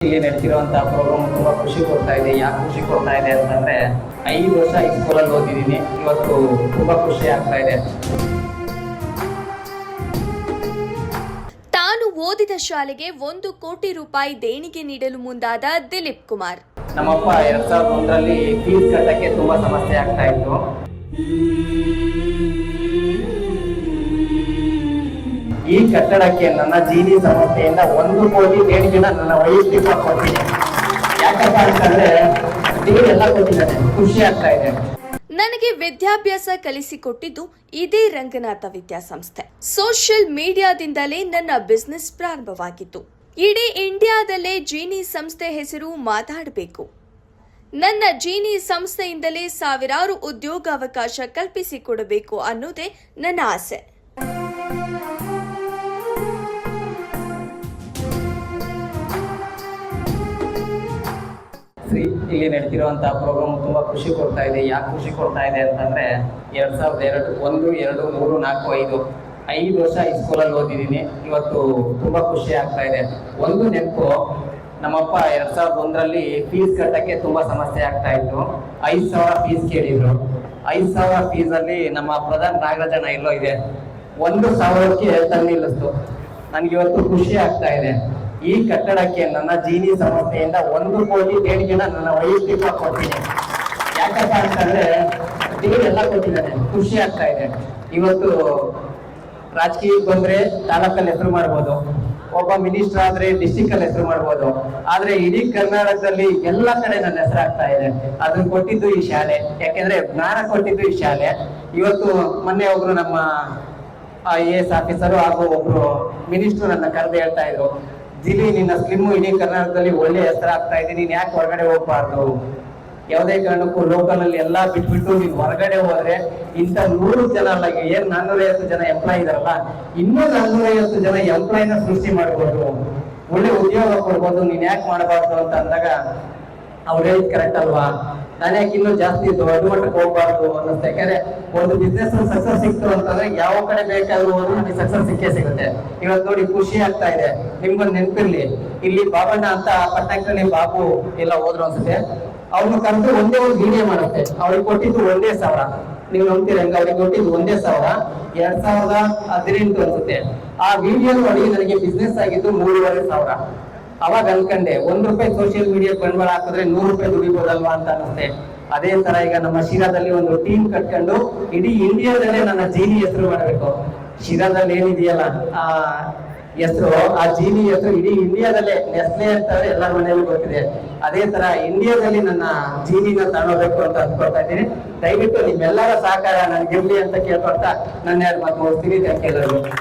ಇಲ್ಲಿ ನಡೆಸಿರುವಂತಹ ಪ್ರೋಗ್ರಾಮ್ ತುಂಬಾ ಖುಷಿ ಕೊಡ್ತಾ ಇದೆ. ಯಾಕೆ ಖುಷಿ ಕೊಡ್ತಾ ಇದೆ ಅಂತಂದ್ರೆ 5 ವರ್ಷ ಈ ಸ್ಕೂಲಲ್ಲಿ ಓದಿದ್ದೀನಿ. ಇವತ್ತು ತುಂಬಾ ಖುಷಿ ಆಗ್ತಾ ಇದೆ. ತಾನು ಓದಿದ ಶಾಲೆಗೆ 1 ಕೋಟಿ ರೂಪಾಯಿ ದೇಣಿಗೆ ನೀಡಲು ಮುಂದಾದ ದಿಲೀಪ್ ಕುಮಾರ್. ನಮ್ಮಪ್ಪ 2001ರಲ್ಲಿ ಫೀಸ್ ಕಟ್ಟಕ್ಕೆ ತುಂಬಾ ಸಮಸ್ಯೆ ಆಗ್ತಾ ಇತ್ತು. ಈ ಕಟ್ಟಡಕ್ಕೆ ನನ್ನ ಜೀನಿ ಸಂಸ್ಥೆಯಿಂದ 1 ಕೋಟಿ ದೇಣಿಗೆನ ನನ್ನ ವೈಯಕ್ತಿಕ ಕೊಡ್ತೀನಿ. ಯಾಕಪ್ಪ ಅಂತಂದ್ರೆ ಎಲ್ಲ ಕೊಟ್ಟಿದ್ದಾರೆ, ಖುಷಿ ಆಗ್ತಾ ಇದೆ. ನನಗೆ ವಿದ್ಯಾಭ್ಯಾಸ ಕಲಿಸಿಕೊಟ್ಟಿದ್ದು ಇದೇ ರಂಗನಾಥ ವಿದ್ಯಾಸಂಸ್ಥೆ. ಸೋಷಿಯಲ್ ಮೀಡಿಯಾದಿಂದಲೇ ನನ್ನ ಬಿಸ್ನೆಸ್ ಪ್ರಾರಂಭವಾಗಿತ್ತು. ಇಡೀ ಇಂಡಿಯಾದಲ್ಲೇ ಜೀನಿ ಸಂಸ್ಥೆ ಹೆಸರು ಮಾತಾಡಬೇಕು. ನನ್ನ ಜೀನಿ ಸಂಸ್ಥೆಯಿಂದಲೇ ಸಾವಿರಾರು ಉದ್ಯೋಗಾವಕಾಶ ಕಲ್ಪಿಸಿಕೊಡಬೇಕು ಅನ್ನೋದೇ ನನ್ನ ಆಸೆ. ಇಲ್ಲಿ ನಡೆಸಿರುವಂತಹ ಪ್ರೋಗ್ರಾಮ್ ತುಂಬಾ ಖುಷಿ ಕೊಡ್ತಾ ಇದೆ. ಯಾಕೆ ಖುಷಿ ಕೊಡ್ತಾ ಇದೆ ಅಂತಂದ್ರೆ 2002, 1, 2, 3, 4, 5 ವರ್ಷ ಈ ಸ್ಕೂಲಲ್ಲಿ ಓದಿದ್ದೀನಿ. ಇವತ್ತು ತುಂಬಾ ಖುಷಿ ಆಗ್ತಾ ಇದೆ. ಒಂದು ನೆನಪು, ನಮ್ಮಪ್ಪ 2001ರಲ್ಲಿ ಫೀಸ್ ಕಟ್ಟಕ್ಕೆ ತುಂಬಾ ಸಮಸ್ಯೆ ಆಗ್ತಾ ಇತ್ತು. 5,000 ಫೀಸ್ ಕೇಳಿದ್ರು. 5,000 ಫೀಸಲ್ಲಿ ನಮ್ಮ ಪ್ರಧಾನ ನಾಗರಾಜನ ಎಲ್ಲೋ ಇದೆ, 1,000ಕ್ಕೆ ತಂದಿಲ್ಲಿಸ್ತು. ನನಗೆ ಇವತ್ತು ಖುಷಿ ಆಗ್ತಾ ಇದೆ. ಈ ಕಟ್ಟಡಕ್ಕೆ ನನ್ನ ಜೀನಿ ಸಂಸ್ಥೆಯಿಂದ 1 ಕೋಟಿ ದೇಣಿಗೆನ ನನ್ನ ವೈಯಕ್ತಿಕ ಕೊಡ್ತೀನಿ. ಯಾಕಪ್ಪ ಅಂತಂದ್ರೆ ಎಲ್ಲ ಕೊಟ್ಟಿದ್ದಾರೆ, ಖುಷಿ ಆಗ್ತಾ ಇದೆ. ಇವತ್ತು ರಾಜಕೀಯಕ್ಕೆ ಬಂದ್ರೆ ತಾಲೂಕಲ್ಲಿ ಹೆಸರು ಮಾಡ್ಬೋದು, ಒಬ್ಬ ಮಿನಿಸ್ಟರ್ ಆದ್ರೆ ಡಿಸ್ಟಿಕ್ ಅಲ್ಲಿ ಹೆಸರು ಮಾಡ್ಬೋದು, ಆದ್ರೆ ಇಡೀ ಕರ್ನಾಟಕದಲ್ಲಿ ಎಲ್ಲ ಕಡೆ ನನ್ನ ಹೆಸರಾಗ್ತಾ ಇದೆ. ಅದನ್ನ ಕೊಟ್ಟಿದ್ದು ಈ ಶಾಲೆ. ಯಾಕೆಂದ್ರೆ ಜ್ಞಾನ ಕೊಟ್ಟಿದ್ದು ಈ ಶಾಲೆ. ಇವತ್ತು ಮೊನ್ನೆ ಒಬ್ರು ನಮ್ಮ IAS ಆಫೀಸರು ಹಾಗೂ ಒಬ್ರು ಮಿನಿಸ್ಟರ್ ನನ್ನ ಕರೆದು ಹೇಳ್ತಾ ಇದ್ರು, ಜಿಲಿ ನಿನ್ನ ಸ್ಲಿಮ್ ಇಡೀ ಕರ್ನಾಟಕದಲ್ಲಿ ಒಳ್ಳೆ ಹೆಸರಾಗ್ತಾ ಇದೆ, ನೀನ್ ಯಾಕೆ ಹೊರಗಡೆ ಹೋಗ್ಬಾರ್ದು, ಯಾವುದೇ ಕಾರಣಕ್ಕೂ ಲೋಕಲ್ ಅಲ್ಲಿ ಎಲ್ಲಾ ಬಿಟ್ಬಿಟ್ಟು ನೀನ್ ಹೊರಗಡೆ ಹೋದ್ರೆ ಇಂಥ 100 ಜನ ಅಲ್ಲ, ಏನ್ 450 ಜನ ಎಂಪ್ಲಾಯ್ ಇದಾರಲ್ಲ, ಇನ್ನೂ 450 ಜನ ಎಂಪ್ಲಾಯ್ನ ಸೃಷ್ಟಿ ಮಾಡ್ಬೋದು, ಒಳ್ಳೆ ಉದ್ಯೋಗ ಕೊಡ್ಬೋದು, ನೀನ್ ಯಾಕೆ ಮಾಡಬಾರ್ದು ಅಂತ ಅಂದಾಗ ಅವ್ರು ಹೇಳಿದ್ ಕರೆಕ್ಟ್ ಅಲ್ವಾ, ನಾನು ಯಾಕೆ ಇನ್ನೂ ಜಾಸ್ತಿ ದೊಡ್ಡ ಮಟ್ಟಕ್ಕೆ ಹೋಗ್ಬಾರ್ದು ಅನ್ನಿಸ್ತಾ. ಯಾಕಂದ್ರೆ ಒಂದು ಬಿಸ್ನೆಸ್ ಸಕ್ಸಸ್ ಸಿಕ್ತು ಅಂತಂದ್ರೆ ಯಾವ ಕಡೆ ಬೇಕಾದ್ರೂ ಹೋದ್ರು ನಮಗೆ ಸಕ್ಸಸ್ ಸಿಕ್ಕೇ ಸಿಗುತ್ತೆ. ಇವತ್ತು ನೋಡಿ ಖುಷಿ ಆಗ್ತಾ ಇದೆ. ನಿಮ್ಗೊಂದು ನೆನಪಿರ್ಲಿ, ಇಲ್ಲಿ ಬಾಬಣ್ಣ ಅಂತ ಪಟ್ಟಣದಲ್ಲಿ ಬಾಬು ಎಲ್ಲ ಹೋದ್ರು ಅನ್ಸುತ್ತೆ, ಅವ್ರನ್ನ ಕರೆದು ಒಂದೇ ಒಂದು ವಿಡಿಯೋ ಮಾಡುತ್ತೆ. ಅವ್ರಿಗೆ ಕೊಟ್ಟಿದ್ದು 1,000. ನೀವು ನಂಬ್ತೀರ ಹಂಗ? ಅವ್ರಿಗೆ ಕೊಟ್ಟಿದ್ದು 1,000 2018 ಅನ್ಸುತ್ತೆ. ಆ ವಿಡಿಯೋ ನೋಡಿ ನನಗೆ ಬಿಸ್ನೆಸ್ ಆಗಿದ್ದು 3,500. ಅವಾಗ ಅನ್ಕಂಡೆ, 1 ರೂಪಾಯಿ ಸೋಷಿಯಲ್ ಮೀಡಿಯಾ ಬಂಡವಾಳ ಹಾಕಿದ್ರೆ 100 ರೂಪಾಯಿ ದುಡಿಬೋದಲ್ವಾ ಅಂತ ಅನಿಸುತ್ತೆ. ಅದೇ ತರ ಈಗ ನಮ್ಮ ಶಿರಾದಲ್ಲಿ ಒಂದು ಟೀಮ್ ಕಟ್ಕೊಂಡು ಇಡೀ ಇಂಡಿಯಾದಲ್ಲೇ ನನ್ನ ಜೀನಿ ಹೆಸರು ಮಾಡಬೇಕು. ಶಿರಾದಲ್ಲಿ ಏನಿದೆಯಲ್ಲ ಆ ಹೆಸರು, ಆ ಜೀನಿ ಹೆಸರು ಇಡೀ ಇಂಡಿಯಾದಲ್ಲೇ ನೆಸ್ಲೆ ಅಂತ ಎಲ್ಲರ ಮನೆಯಲ್ಲೂ ಗೊತ್ತಿದೆ. ಅದೇ ತರ ಇಂಡಿಯಾದಲ್ಲಿ ನನ್ನ ಜೀನಿನ ತಗೊಳ್ಬೇಕು ಅಂತ ಅನ್ಕೊಳ್ತಾ ಇದ್ದೀನಿ. ದಯವಿಟ್ಟು ನಿಮ್ಮೆಲ್ಲರ ಸಹಕಾರ ನನ್ಗೆ ಇರ್ಲಿ ಅಂತ ಕೇಳ್ಕೊಳ್ತಾ ನನ್ನ 2 ಮಾತು ಮುಗಿಸ್ತೀನಿ. Thank you.